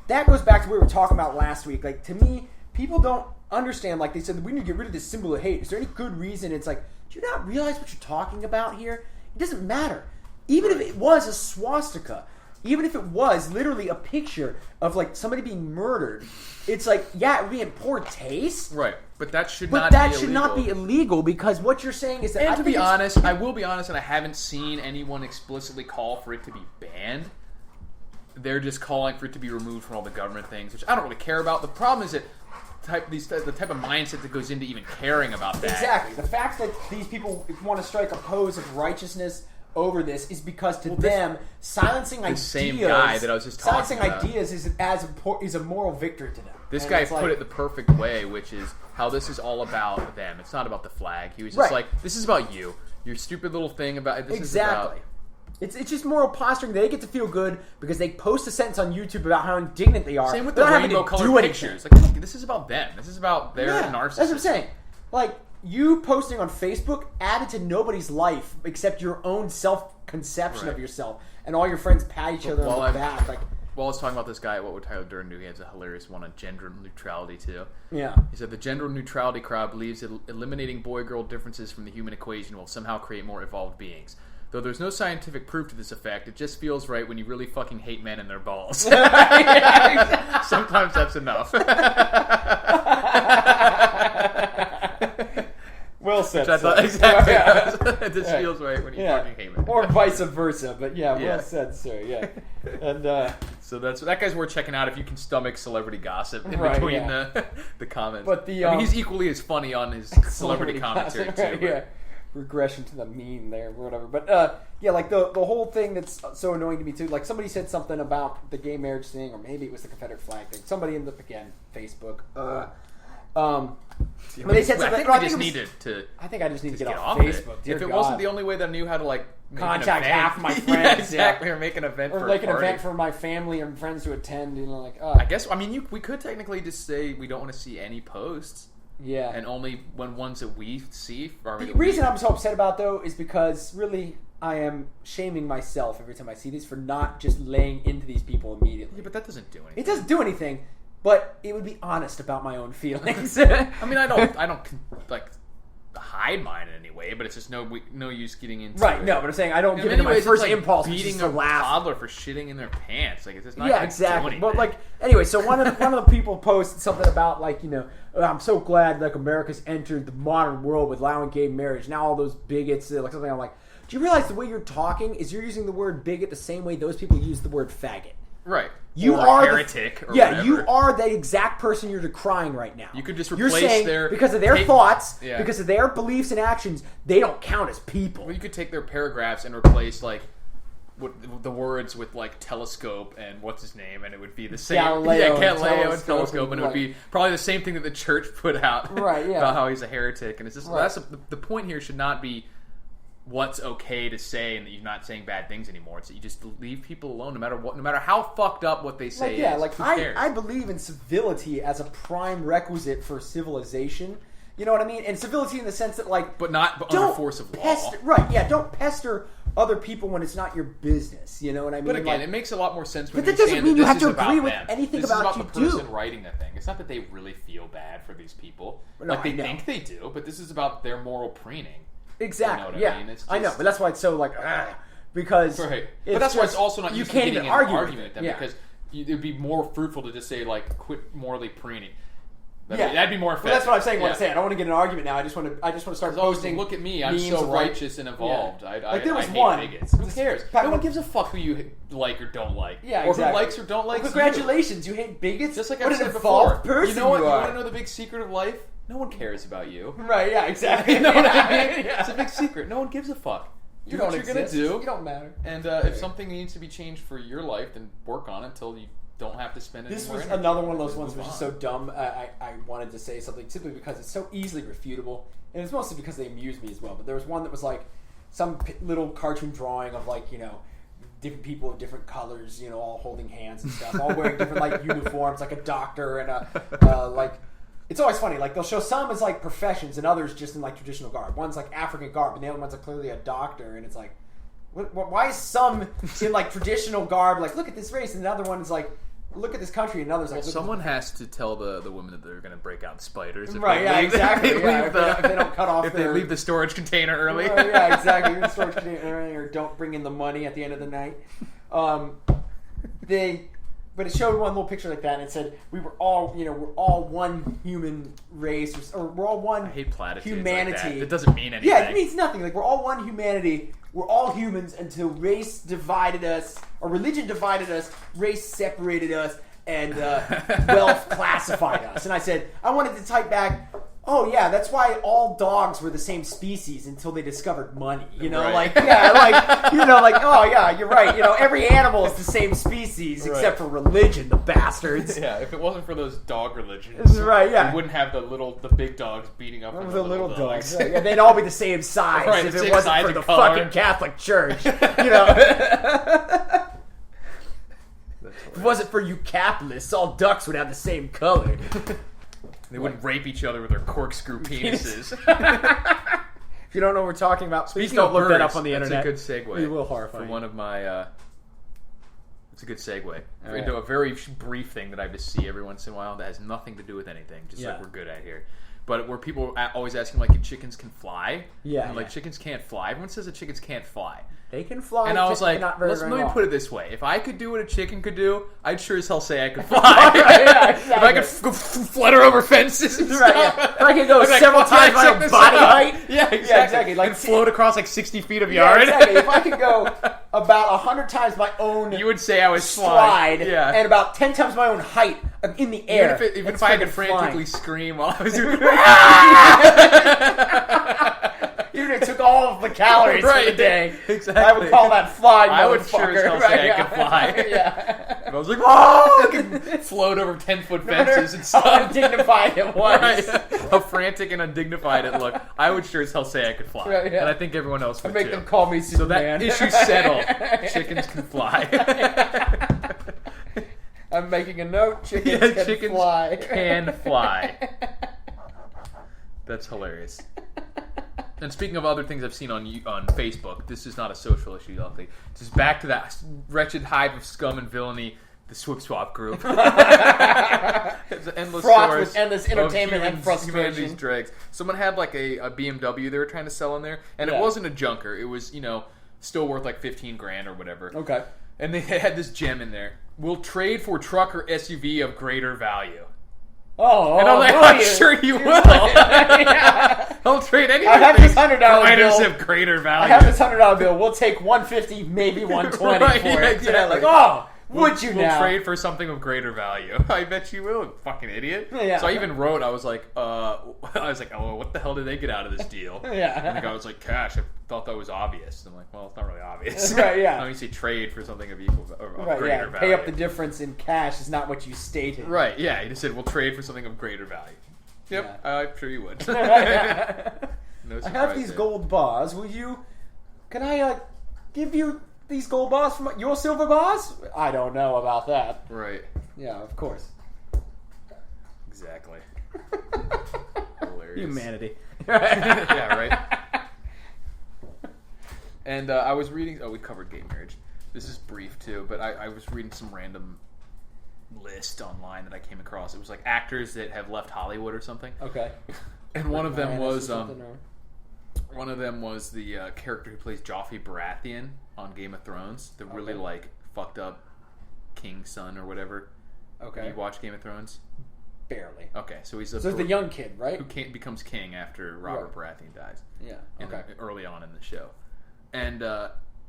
S1: that goes back to what we were talking about last week. Like, to me, people don't understand, like they said, we need to get rid of this symbol of hate. Is there any good reason? It's like, do you not realize what you're talking about here? It doesn't matter. Even if it was a swastika, even if it was literally a picture of, like, somebody being murdered, it's like, yeah, it would be in poor taste.
S2: Right. But that should
S1: not be illegal because what you're saying is that...
S2: And to be honest, I will be honest, and I haven't seen anyone explicitly call for it to be banned. They're just calling for it to be removed from all the government things, which I don't really care about. The problem is that the type of mindset that goes into even caring about that.
S1: Exactly. The fact that these people want to strike a pose of righteousness over this is because to them, silencing ideas...
S2: The same guy that I was just talking about.
S1: Silencing ideas is a moral victory to them.
S2: This guy put it the perfect way, which is how this is all about them. It's not about the flag. He was just like, this is about you. Your stupid little thing about... This is about...
S1: It's just moral posturing. They get to feel good because they post a sentence on YouTube about how indignant they are.
S2: Same with the rainbow-colored pictures. Like, look, this is about them. This is about their narcissism.
S1: That's what I'm saying. Like, you posting on Facebook added to nobody's life except your own self-conception of yourself. And all your friends pat each other on the back. Like,
S2: while I was talking about this guy, what would Tyler Durden do? He has a hilarious one on gender neutrality, too.
S1: Yeah.
S2: He said, the gender neutrality crowd believes that eliminating boy-girl differences from the human equation will somehow create more evolved beings. Though there's no scientific proof to this effect, it just feels right when you really fucking hate men and their balls. Sometimes that's enough.
S1: Well said.
S2: Exactly. It just feels right when you fucking hate men.
S1: Or vice versa, but well said, sir. Yeah. And
S2: so that guy's worth checking out if you can stomach celebrity gossip in between the comments.
S1: But
S2: I mean, he's equally as funny on his celebrity commentary too.
S1: Yeah. Regression to the mean there, or whatever. But like the whole thing that's so annoying to me too. Like somebody said something about the gay marriage thing, or maybe it was the Confederate flag thing. Somebody in Facebook. But they said something.
S2: I think
S1: I just need to get off Facebook.
S2: If it wasn't the only way that I knew how to make
S1: contact half my friends,
S2: exactly, or make an event,
S1: or
S2: for
S1: like
S2: an
S1: event for my family and friends to attend.
S2: I guess. I mean, we could technically just say we don't want to see any posts.
S1: Yeah.
S2: And only when ones that we see are...
S1: The reason I'm so upset about, though, is because, really, I am shaming myself every time I see these for not just laying into these people immediately.
S2: Yeah, but that doesn't do anything.
S1: It doesn't do anything, but it would be honest about my own feelings.
S2: I mean, I don't like, hide mine in any way, but it's just no use getting into
S1: right,
S2: it.
S1: no, but I'm saying I don't give it my first impulse
S2: beating
S1: a
S2: toddler for shitting in their pants. Like, it's just not
S1: exactly. But anyway, so one of the people posted something about I'm so glad America's entered the modern world with allowing gay marriage. Now all those bigots, something. I'm like, do you realize the way you're talking is you're using the word bigot the same way those people use the word faggot?
S2: Right.
S1: You
S2: or
S1: are
S2: heretic. Or
S1: yeah,
S2: whatever.
S1: you are the exact person you're decrying right now.
S2: You could just
S1: You're
S2: replace
S1: saying
S2: their
S1: because of their thoughts,
S2: yeah.
S1: because of their beliefs and actions, they don't count as people.
S2: Well, you could take their paragraphs and replace like the words with like telescope and what's his name, and it would be the same.
S1: Galileo
S2: and telescope, and it would be probably the same thing that the church put out,
S1: right? Yeah,
S2: about how he's a heretic, and it's just
S1: right.
S2: the point here should not be what's okay to say and that you're not saying bad things anymore. It's that you just leave people alone, no matter how fucked up what they say. Who cares?
S1: I believe in civility as a prime requisite for civilization. You know what I mean? And civility in the sense that, like,
S2: but under force of law.
S1: Right? Yeah, don't pester other people when it's not your business. You know what I mean?
S2: But again, it makes a lot more sense when
S1: but that doesn't mean you have to agree with
S2: them.
S1: anything
S2: this
S1: about
S2: is
S1: you
S2: about the person writing the thing. It's not that they really feel bad for these people.
S1: No,
S2: like they think they do, but this is about their moral preening.
S1: Exactly.
S2: You know what I mean?
S1: I know, but that's why it's so like because
S2: right. But that's why it's also not
S1: you
S2: used
S1: can't
S2: to getting
S1: even
S2: in an argument
S1: with
S2: them because it would be more fruitful to just say like quit morally preening. That'd be more effective.
S1: Well, that's what I'm saying. What I'm saying. I don't want to get in an argument now. I just want to start posting.
S2: Look at me. I'm so righteous and evolved.
S1: Yeah.
S2: I
S1: there was
S2: hate
S1: one.
S2: bigots. Who cares? No one gives a fuck who you like or don't like.
S1: Yeah,
S2: or
S1: exactly.
S2: who likes or don't like.
S1: Well, congratulations, you hate bigots.
S2: Just like
S1: what
S2: I said
S1: before.
S2: You know what? You want to know the big secret of life? No one cares about you.
S1: Right? Yeah. Exactly.
S2: You know what I mean? Yeah. It's a big secret. No one gives a fuck. Do what you're gonna do.
S1: You don't matter.
S2: And if something needs to be changed for your life, then work on it until you don't have to spend it.
S1: This was another one of those ones which is so dumb. I wanted to say something simply because it's so easily refutable, and it's mostly because they amuse me as well. But there was one that was like some little cartoon drawing of like different people of different colors, all holding hands and stuff, all wearing different like uniforms, like a doctor and a like. It's always funny. Like they'll show some as like professions and others just in like traditional garb. One's like African garb, and the other one's like clearly a doctor, and it's like. Why is some in like traditional garb like look at this race and the other one is like look at this country and another's like
S2: someone has to tell the women that they're going to break out spiders
S1: right yeah exactly if they don't cut off
S2: if they leave the storage container early
S1: yeah exactly leave the storage container early or don't bring in the money at the end of the night but it showed one little picture like that and it said we're all one human race or we're all one
S2: I hate platitudes
S1: humanity
S2: like that. It doesn't mean anything.
S1: Yeah, it means nothing. Like we're all one humanity. We're all humans until race divided us, or religion divided us, race separated us, and wealth classified us. And I said, I wanted to type back, oh yeah, that's why all dogs were the same species until they discovered money.
S2: Right.
S1: oh yeah, you're right. Every animal is the same species except for religion, the bastards.
S2: Yeah, if it wasn't for those dog religions,
S1: right? Yeah,
S2: we wouldn't have the big dogs beating up on
S1: the little dogs. Right. Yeah, they'd all be the same size
S2: right,
S1: if it wasn't for the
S2: color.
S1: fucking Catholic Church. If it wasn't for you capitalists, all ducks would have the same color.
S2: They wouldn't rape each other with their corkscrew penises.
S1: If you don't know what we're talking about, please don't look that up on the internet.
S2: That's a good segue.
S1: We will horrify
S2: for
S1: you.
S2: one of my. It's a good segue
S1: right.
S2: into a very brief thing that I just see every once in a while that has nothing to do with anything, just like we're good at here. But where people are always asking like if chickens can fly, and like chickens can't fly. Everyone says that chickens can't fly.
S1: They can fly,
S2: and I was like,
S1: let
S2: me put it this way: if I could do what a chicken could do, I'd sure as hell say I could fly.
S1: Right, exactly.
S2: If I could flutter over fences and stuff,
S1: if I could go several times my own body height,
S2: yeah, exactly.
S1: Like
S2: and float across like 60 feet of yard.
S1: Exactly. If I could go about 100 times my own,
S2: you would say I was
S1: slide, and about 10 times my own height in the air.
S2: Even if I could frantically scream while I was doing
S1: even if it took all of the calories for the day,
S2: exactly.
S1: I would call that flying.
S2: I would sure as hell say I could fly.
S1: Yeah.
S2: And I was like, oh, I can float over 10-foot fences and stuff.
S1: How undignified it was.
S2: Right. How frantic and undignified it looked. I would sure as hell say I could fly.
S1: Right, yeah.
S2: And I think everyone else would
S1: I'd make
S2: too.
S1: them call me Superman.
S2: So that issue settled. Chickens can fly.
S1: I'm making a note. Chickens can fly.
S2: Can fly. That's hilarious. And speaking of other things I've seen on Facebook, this is not a social issue, I think. Just back to that wretched hive of scum and villainy, the Swip Swap group. It's an endless
S1: fraught
S2: source
S1: with endless entertainment and frustration.
S2: Dregs. Someone had like a BMW they were trying to sell in there, and it wasn't a junker. It was, still worth like $15,000 or whatever.
S1: Okay.
S2: And they had this gem in there. We'll trade for truck or SUV of greater value.
S1: And
S2: I'm like, I'm sure you will.
S1: Yeah.
S2: I'll trade anything.
S1: I have this $100
S2: items
S1: bill.
S2: of greater value.
S1: I have this $100 bill. We'll take $150, maybe $120
S2: Right,
S1: for
S2: yeah,
S1: it.
S2: exactly.
S1: Like, Would you
S2: we'll
S1: now?
S2: trade for something of greater value. I bet you will, fucking idiot.
S1: Yeah.
S2: So I even wrote, oh, what the hell did they get out of this deal?
S1: Yeah.
S2: And the guy was like, cash. I thought that was obvious. I'm like, well, it's not really obvious.
S1: Right, yeah.
S2: Let me say trade for something of equal or of
S1: Right,
S2: greater
S1: yeah.
S2: value.
S1: Pay up the difference in cash is not what you stated.
S2: Right, yeah. He just said, we'll trade for something of greater value. Yep,
S1: Yeah.
S2: I'm sure you would. No
S1: I have these
S2: there.
S1: gold bars. Can I give you these gold bars from your silver bars? I don't know about that.
S2: Right.
S1: Yeah, of course.
S2: Exactly. Hilarious.
S1: Humanity.
S2: Yeah, right. And I was reading... Oh, we covered gay marriage. This is brief, too, but I was reading some random list online that I came across. It was like actors that have left Hollywood or something.
S1: Okay.
S2: And one of them was...
S1: or...
S2: One of them was the character who plays Joffrey Baratheon on Game of Thrones. The really, fucked up king's son or whatever.
S1: Okay.
S2: You watch Game of Thrones?
S1: Barely.
S2: Okay, so he's
S1: So it's the young kid, right?
S2: who becomes king after Robert Baratheon dies.
S1: Yeah. Okay.
S2: Early on in the show. And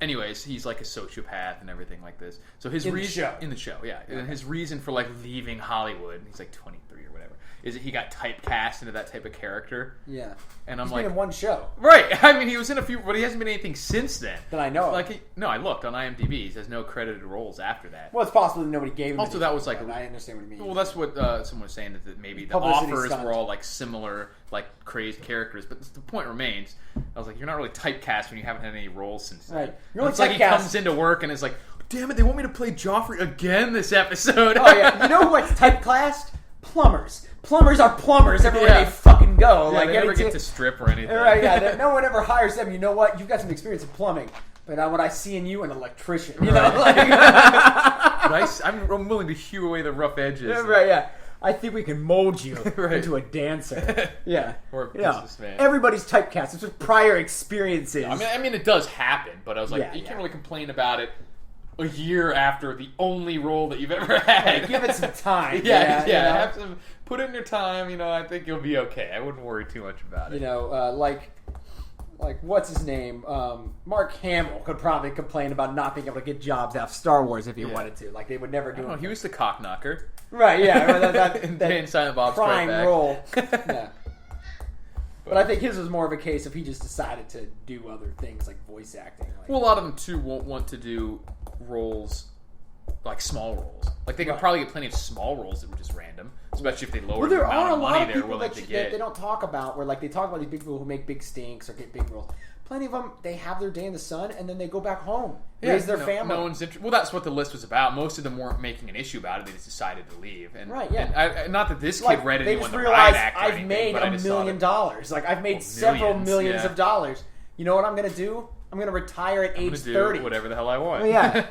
S2: anyways, he's like a sociopath and everything like this. So his
S1: In the
S2: reason
S1: show.
S2: in the show, yeah.
S1: Okay.
S2: And his reason for like leaving Hollywood, he's like 23 or whatever, is that he got typecast into that type of character.
S1: Yeah.
S2: And I'm
S1: He's
S2: like,
S1: been in one show.
S2: right. I mean, he was in a few, but he hasn't been in anything since then.
S1: That I know of.
S2: Like, no, I looked on IMDb. He has no credited roles after that.
S1: Well, it's possible that nobody gave him.
S2: Also, that was like,
S1: I understand what you mean.
S2: well, that's what someone was saying, that maybe the
S1: Publicity
S2: offers
S1: stunt.
S2: were all like similar, like crazed characters. But the point remains, I was like, you're not really typecast when you haven't had any roles since then.
S1: Right. You're
S2: It's
S1: only
S2: like he
S1: typecast-
S2: comes into work and is like, damn it, they want me to play Joffrey again this episode.
S1: Oh yeah. You know what's typecast? Plumbers. Plumbers are plumbers everywhere
S2: Yeah.
S1: they fucking go.
S2: Yeah,
S1: like
S2: they never
S1: anything-
S2: get to strip or anything.
S1: Right, yeah. No one ever hires them. You know what? You've got some experience in plumbing, but what I see in you, an electrician. You know, like,
S2: But I'm willing to hew away the rough edges.
S1: right? Yeah. I think we can mold you
S2: Right.
S1: into a dancer. Yeah.
S2: Or a
S1: Yeah.
S2: businessman.
S1: Everybody's typecast. It's just prior experiences.
S2: I mean, it does happen, but I was like,
S1: Yeah,
S2: you
S1: yeah.
S2: can't really complain about it a year after the only role that you've ever had.
S1: Give it some time.
S2: Yeah.
S1: you know?
S2: Have some, put in your time. I think you'll be okay. I wouldn't worry too much about it.
S1: You know, like what's his name? Mark Hamill could probably complain about not being able to get jobs out of Star Wars if he wanted to. Like they would never do.
S2: Oh, he was the cock knocker.
S1: Right? Yeah. That
S2: in Silent Bob Strike
S1: prime
S2: Back.
S1: role. Yeah. But I think his was more of a case of he just decided to do other things like voice acting. Like,
S2: Well, a lot of them too won't want to do roles, like small roles. Like they could
S1: Right.
S2: probably get plenty of small roles that were just random, especially if they lower
S1: well,
S2: the
S1: there
S2: amount
S1: are a
S2: of
S1: lot
S2: money
S1: of
S2: they're
S1: people
S2: willing
S1: that
S2: to
S1: they
S2: get.
S1: don't talk about where like they talk about these big people who make big stinks or get big roles. Plenty of them, they have their day in the sun and then they go back home, raise their family.
S2: No one's well, that's what the list was about. Most of them weren't making an issue about it. They just decided to leave. And,
S1: Right, yeah.
S2: And not that this kid
S1: Like,
S2: read
S1: they
S2: anyone
S1: just
S2: the
S1: realized
S2: riot act or
S1: I've
S2: anything,
S1: made
S2: but I
S1: $1
S2: just thought
S1: million. Like I've made several millions
S2: yeah.
S1: of dollars. You know what I'm going to do? I'm going to retire at
S2: I'm
S1: age
S2: gonna do
S1: 30.
S2: whatever the hell I want.
S1: Yeah.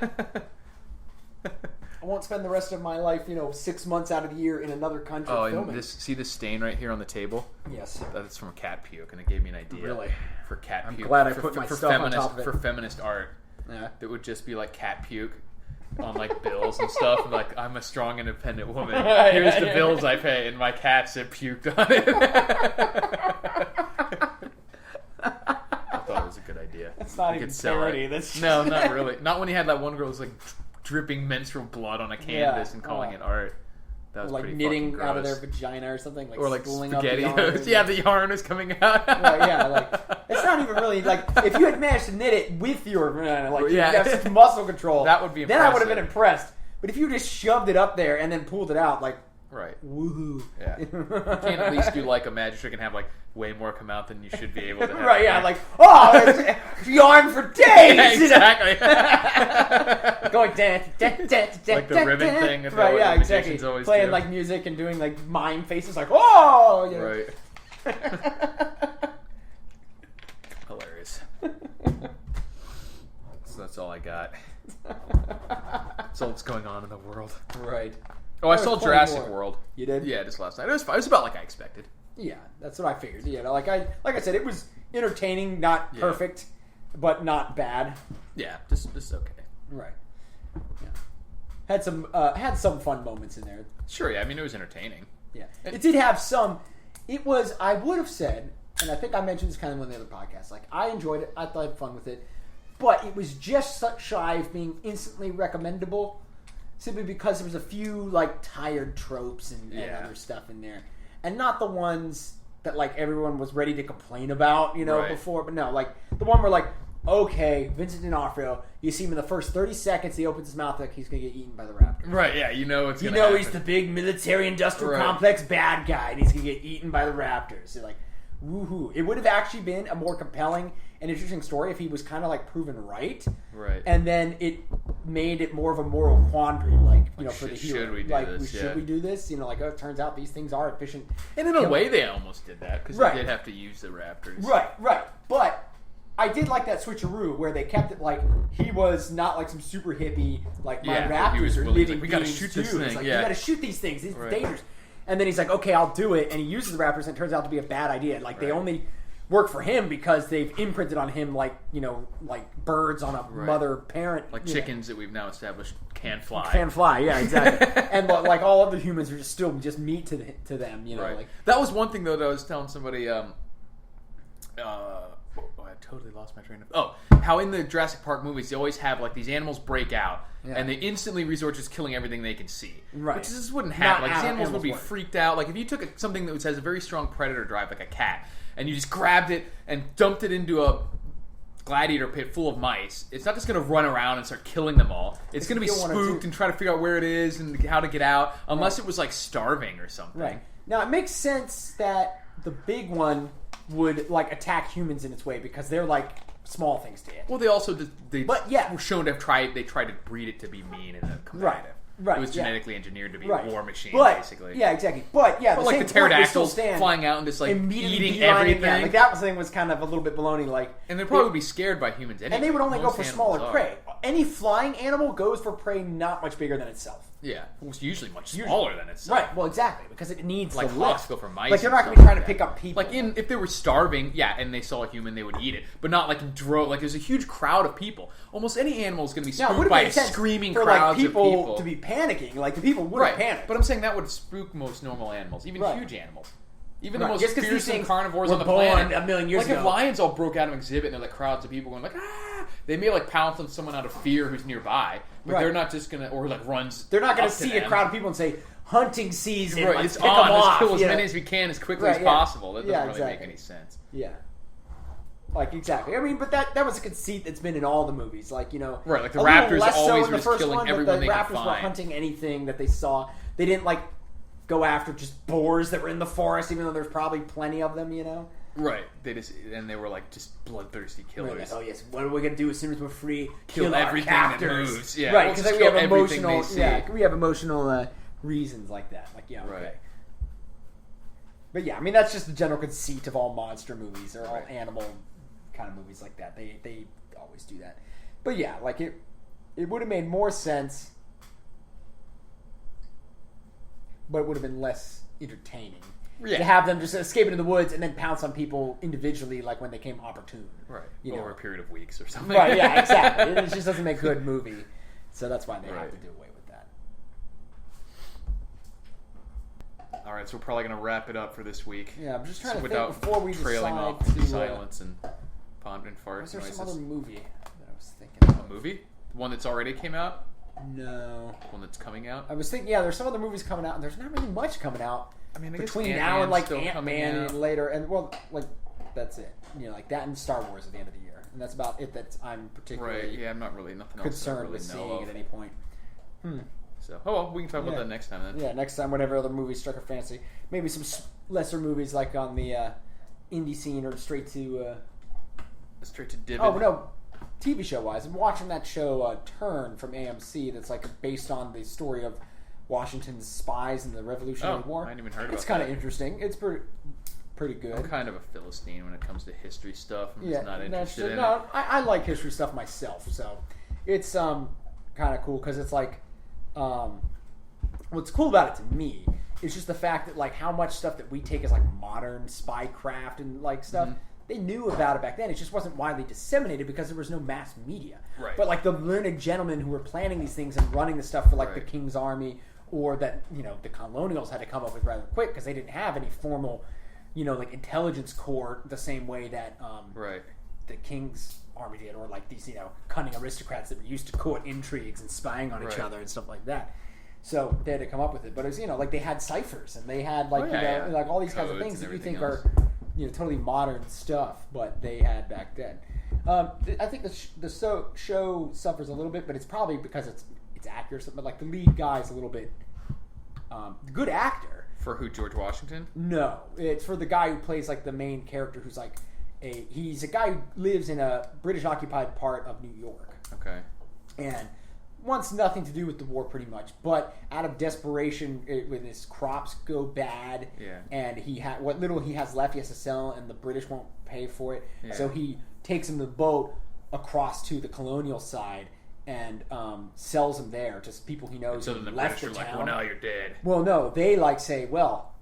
S1: I won't spend the rest of my life, 6 months out of the year in another country
S2: Oh, and
S1: filming.
S2: see this stain right here on the table?
S1: Yes.
S2: That's from cat puke, and it gave me an idea.
S1: Really?
S2: For cat
S1: I'm
S2: puke.
S1: glad I
S2: for,
S1: put
S2: for,
S1: my
S2: for
S1: stuff on
S2: feminist,
S1: top of it.
S2: For feminist art.
S1: Yeah.
S2: That would just be like cat puke on like bills and stuff. And like, I'm a strong, independent woman. Here's the bills I pay, and my cats have puked on it. I thought it was a good idea.
S1: That's not
S2: We
S1: even
S2: could sell
S1: parody.
S2: it.
S1: That's just...
S2: No, not really. Not when you had that one girl who was like dripping menstrual blood on a canvas and calling it art. That was
S1: like
S2: pretty
S1: knitting
S2: fucking
S1: out of
S2: gross.
S1: their vagina or something, like
S2: Or like
S1: spooling up the
S2: spaghetti.
S1: yarn.
S2: Yeah, the yarn is coming out.
S1: Right, yeah, like it's not even really like if you had managed to knit it with your like
S2: Yeah.
S1: you have such muscle control.
S2: That would be
S1: Then I would have been
S2: impressive.
S1: impressed. But if you just shoved it up there and then pulled it out, like
S2: Right.
S1: woohoo.
S2: Yeah. You can't at least do like a magic trick and have like way more come out than you should be able to have.
S1: Right, yeah, like it's yarn for days.
S2: Yeah, exactly.
S1: Going
S2: Like the ribbon thing. That
S1: Right, yeah,
S2: the
S1: exactly.
S2: magicians always
S1: Playing
S2: do.
S1: like music and doing like mime faces, like oh,
S2: Right. Hilarious. So that's all I got. That's all that's going on in the world.
S1: Right.
S2: Oh, I
S1: There
S2: saw
S1: was plenty
S2: Jurassic
S1: more.
S2: World.
S1: You did?
S2: Yeah, just last night. It was fun. It was about like I expected.
S1: Yeah, that's what I figured. Like I said, it was entertaining, not
S2: Yeah.
S1: perfect, but not bad.
S2: Yeah, just okay.
S1: Right. Yeah. Had some fun moments in there.
S2: Sure, yeah. I mean, it was entertaining.
S1: Yeah. It did have some. It was. I would have said, and I think I mentioned this kind of in one of the other podcasts. Like I enjoyed it. I thought I had fun with it, but it was just such shy of being instantly recommendable simply because there was a few like tired tropes and other stuff in there, and not the ones that like everyone was ready to complain about, before. But no, like the one where like, okay, Vincent D'Onofrio, you see him in the first 30 seconds, he opens his mouth like he's gonna get eaten by the raptor.
S2: Right? Yeah, it's gonna happen.
S1: He's the big military-industrial complex bad guy, and he's gonna get eaten by the raptors. So like, woohoo! It would have actually been a more compelling and interesting story if he was kind of like proven right.
S2: Right.
S1: And then it made it more of a moral quandary, like for the hero.
S2: Should we do this?
S1: Should we do this? Like, it turns out these things are efficient.
S2: And in a way, they almost did that because they did have to use the raptors.
S1: Right. But I did like that switcheroo where they kept it like he was not like some super hippie like my raptors are living
S2: we gotta shoot this thing.
S1: Like, you gotta shoot these things. These are dangerous. And then he's like, okay, I'll do it. And he uses the raptors, and it turns out to be a bad idea. Like they only work for him because they've imprinted on him like like birds on a mother parent,
S2: like chickens that we've now established can fly.
S1: Yeah, exactly. And like all other humans are just still just meat to them. Like
S2: that was one thing though that I was telling somebody. I totally lost my train of thought. How in the Jurassic Park movies they always have like these animals break out and they instantly resort to just killing everything they can see. Right. Which just wouldn't happen. Like these animals would be freaked out. Like if you took something that has a very strong predator drive, like a cat, and you just grabbed it and dumped it into a gladiator pit full of mice, it's not just going to run around and start killing them all. It's going to be spooked and try to figure out where it is and how to get out, unless it was like starving or something.
S1: Right. Now it makes sense that the big one would like attack humans in its way because they're like small things to it.
S2: Well, they also were shown to have tried to breed it to be mean and combative. Right. It was genetically engineered to be a war machine, basically.
S1: Yeah, exactly. But
S2: like the pterodactyls flying out and just like eating everything.
S1: Like that thing was kind of a little bit baloney. Like,
S2: and they'd probably be scared by humans anyway.
S1: And they would only go for smaller prey. Any flying animal goes for prey not much bigger than itself.
S2: Yeah, it's usually much smaller than itself.
S1: Right. Well, exactly, because it needs
S2: like hawks go for mice.
S1: Like they're not going to be trying to pick up people.
S2: Like if they were starving, and they saw a human, they would eat it, but not like in drove. Like there's a huge crowd of people. Almost any animal is going to be spooked by a screaming crowds of people
S1: to be panicking. Like the people would panic.
S2: But I'm saying that would spook most normal animals, even huge animals. Even the most fearsome carnivores on the planet.
S1: A million years ago.
S2: If lions all broke out of exhibit and they're like crowds of people going like, ah! They may like pounce on someone out of fear who's nearby, but they're not just going to, or like runs.
S1: They're not going to see a crowd of people and say, hunting season,
S2: right,
S1: let's
S2: it's
S1: pick
S2: on,
S1: them off.
S2: Let's kill as many as we can as quickly as possible. That doesn't really make any sense.
S1: Yeah. Like, exactly. I mean, but that was a conceit that's been in all the movies. Like,
S2: Right, like the raptors always were just killing everyone they could find.
S1: The raptors were hunting anything that they saw. They didn't, like, go after just boars that were in the forest, even though there's probably plenty of them,
S2: Right. They were like just bloodthirsty killers.
S1: Right, oh yes. What are we gonna do as soon as we're free?
S2: Kill everything that moves. Yeah.
S1: Right. Because we have emotional. Yeah. We have emotional reasons like that. Like okay. Right. But yeah, I mean that's just the general conceit of all monster movies or all animal kind of movies like that. They always do that. But yeah, like it would have made more sense, but it would have been less entertaining. Yeah. To have them just escape into the woods and then pounce on people individually, like when they came opportune.
S2: Right. Over a period of weeks or something.
S1: Right, yeah, exactly. It just doesn't make a good movie. So that's why they have to do away with that.
S2: All right, so we're probably going to wrap it up for this week.
S1: Yeah, I'm just trying to think before we
S2: trailing
S1: decide
S2: off
S1: to
S2: silence and pondering fart noises.
S1: Was there some other movie that I was thinking of?
S2: A movie? The one that's already came out?
S1: No.
S2: One that's coming out?
S1: I was thinking, there's some other movies coming out, and there's not really much coming out.
S2: I mean,
S1: between now and like Ant-Man and later, and that's it. Like that and Star Wars at the end of the year, and that's about it. That I'm particularly
S2: I'm not really nothing
S1: concerned
S2: else
S1: with seeing at any point.
S2: So, we can talk about that next time then.
S1: Yeah, next time, whatever other movies struck our fancy. Maybe some lesser movies like on the indie scene or straight to
S2: Divid.
S1: Oh no, TV show wise, I'm watching that show Turn from AMC. That's like based on the story of Washington's spies in the Revolutionary War.
S2: I hadn't even heard about it.
S1: It's kind of interesting. It's pretty good.
S2: I'm kind of a Philistine when it comes to history stuff. I'm just not interested in it.
S1: I like history stuff myself, so it's kind of cool because it's like what's cool about it to me is just the fact that like how much stuff that we take as like modern spycraft and like stuff. Mm-hmm. They knew about it back then. It just wasn't widely disseminated because there was no mass media.
S2: Right.
S1: But like the learned gentlemen who were planning these things and running the stuff for like the King's Army or that, the colonials had to come up with rather quick because they didn't have any formal, like intelligence corps the same way that the King's army together, or like these cunning aristocrats that were used to court intrigues and spying on each other and stuff like that. So they had to come up with it, but it was like they had ciphers and they had like like all these kinds of things that you think are totally modern stuff, but they had back then. I think the show suffers a little bit, but it's probably because it's accurate. But like the lead guy is a little bit good actor.
S2: For who? George Washington?
S1: No, it's for the guy who plays like the main character, who's like he's a guy who lives in a British occupied part of New York.
S2: Okay.
S1: And wants nothing to do with the war pretty much, but out of desperation, when his crops go bad, and what little he has left, he has to sell, and the British won't pay for it. Yeah. So he takes him the boat across to the colonial side and sells him there to people he knows.
S2: So then the British are like, "Well, now you're dead."
S1: Well, no, they like say, "Well,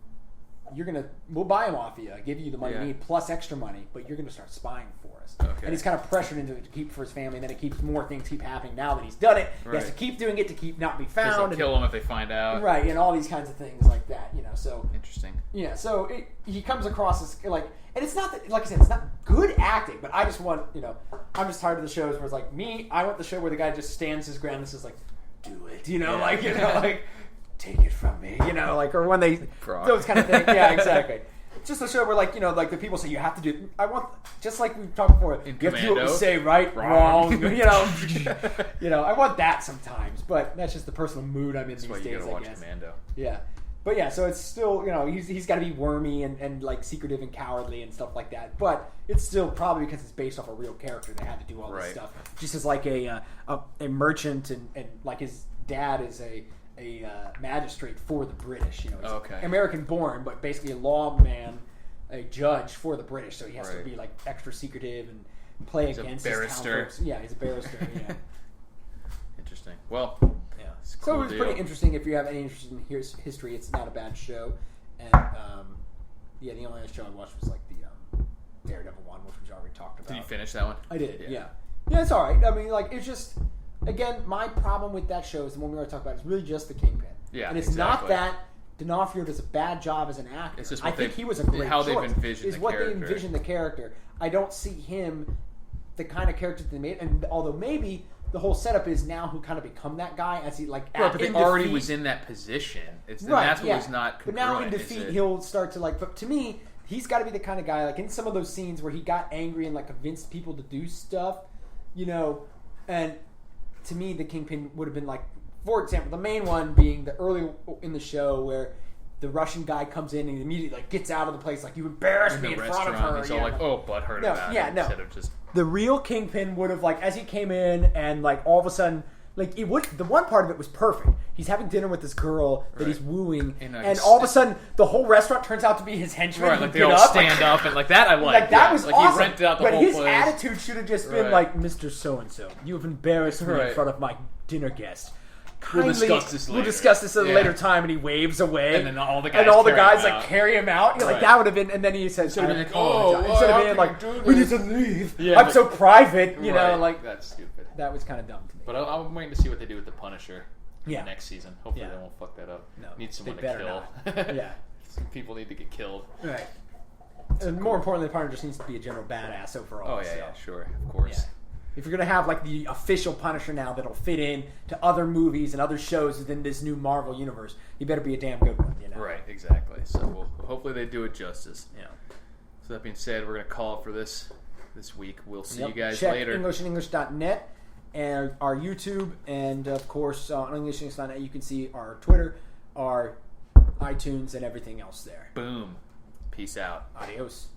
S1: we'll buy him off you, give you the money you need plus extra money, but you're gonna start spying for us."
S2: Okay.
S1: And he's kind of pressured into it to keep for his family, and then it keeps more things keep happening. Now that he's done it, he has to keep doing it to keep not be found.
S2: They'll kill him if they find out.
S1: Right, and all these kinds of things like that. So
S2: interesting.
S1: Yeah, so he comes across as and it's not that, like I said, it's not good acting, but I just want I'm just tired of the shows where it's like me. I want the show where the guy just stands his ground and says like, "Do it," like. Take it from me, or when they those kind of things. Yeah, exactly. Just a show where, like the people say you have to do. I want just like we talked before. You have to do what we say, right, wrong. I want that sometimes, but that's just the personal mood I'm in these days.
S2: That's why you gotta watch
S1: I guess.
S2: Commando.
S1: Yeah, but yeah, so it's still he's got to be wormy and like secretive and cowardly and stuff like that. But it's still probably because it's based off a real character. They had to do all this stuff. Just as like a merchant and like his dad is a magistrate for the British, he's American born, but basically a lawman, a judge for the British, so he has to be like extra secretive and play against his town folks. Yeah, he's a barrister. Yeah.
S2: Interesting. Well,
S1: it's cool. So it was pretty interesting. If you have any interest in history, it's not a bad show. And the only other show I watched was like the Daredevil one, which we already talked about.
S2: Did you finish that one?
S1: I did. Yeah, it's all right. I mean, like it's just. Again, my problem with that show is the one we already talked about. It's really just the Kingpin. Yeah, and it's not that D'Onofrio does a bad job as an actor. It's just I think he was a great choice.
S2: They've envisioned the character.
S1: They envisioned the character. I don't see him the kind of character that they made. And although maybe the whole setup is now who kind of become that guy as he
S2: but they already was in that position. That's what was not congruent.
S1: But now in defeat, he'll start to But to me, he's got to be the kind of guy like in some of those scenes where he got angry and like convinced people to do stuff, and. To me, the Kingpin would have been like, for example, the main one being the early in the show where the Russian guy comes in and immediately like gets out of the place like you embarrassed me in front of her.
S2: He's all like, "Oh, butthurt about it." Instead of just
S1: the real Kingpin would have like as he came in and like all of a sudden like it would the one part of it was perfect. He's having dinner with this girl that he's wooing, and all of a sudden the whole restaurant turns out to be his henchmen.
S2: Right, like they all stand up and like that. I like
S1: that was awesome.
S2: He rented out the whole
S1: place.
S2: But
S1: his attitude should have just been like, "Mr. So-and-so, you have embarrassed me in front of my dinner guest. Kindly, we'll discuss this at a later time." And he waves away,
S2: and then all the guys
S1: like carry him out. Like that would have been, and then he says,
S2: "Oh,
S1: instead of being like, we need to leave. I'm so private." Like
S2: that's stupid.
S1: That was kind of dumb to me.
S2: But I'm waiting to see what they do with the Punisher. Next season. Hopefully they won't fuck that up.
S1: No,
S2: need someone to kill. Some people need to get killed.
S1: Right. And more importantly, the Punisher just needs to be a general badass overall.
S2: Oh yeah, sure, of course.
S1: Yeah. If you're gonna have like the official Punisher now that'll fit in to other movies and other shows within this new Marvel universe, you better be a damn good one.
S2: Right, exactly. So hopefully they do it justice. Yeah. So that being said, we're gonna call it for this week. We'll see you guys later.
S1: Check englishandenglish.net and our YouTube, and of course on englishandenglish.net you can see our Twitter, our iTunes, and everything else there.
S2: Boom. Peace out.
S1: Adios.